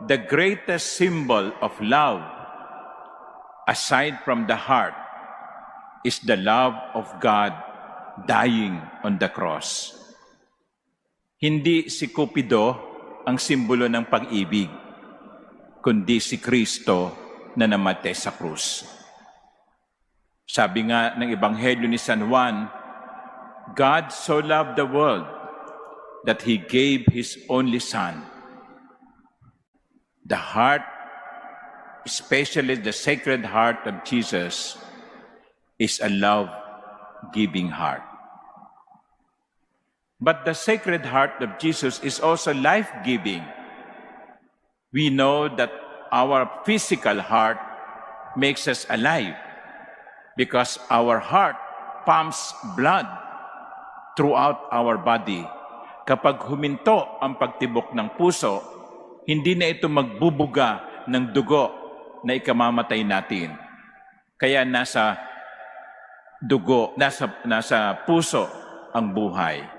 the greatest symbol of love, aside from the heart, is the love of God dying on the cross. Hindi si Cupido ang simbolo ng pag-ibig, kundi si Kristo na namatay sa krus. Sabi nga ng Ebanghelyo ni San Juan, God so loved the world that He gave His only Son. The heart, especially the Sacred Heart of Jesus, is a love-giving heart. But the Sacred Heart of Jesus is also life-giving. We know that our physical heart makes us alive because our heart pumps blood throughout our body. Kapag huminto ang pagtibok ng puso, hindi na ito magbubuga ng dugo na ikamamatay natin. Kaya nasa dugo, nasa puso ang buhay.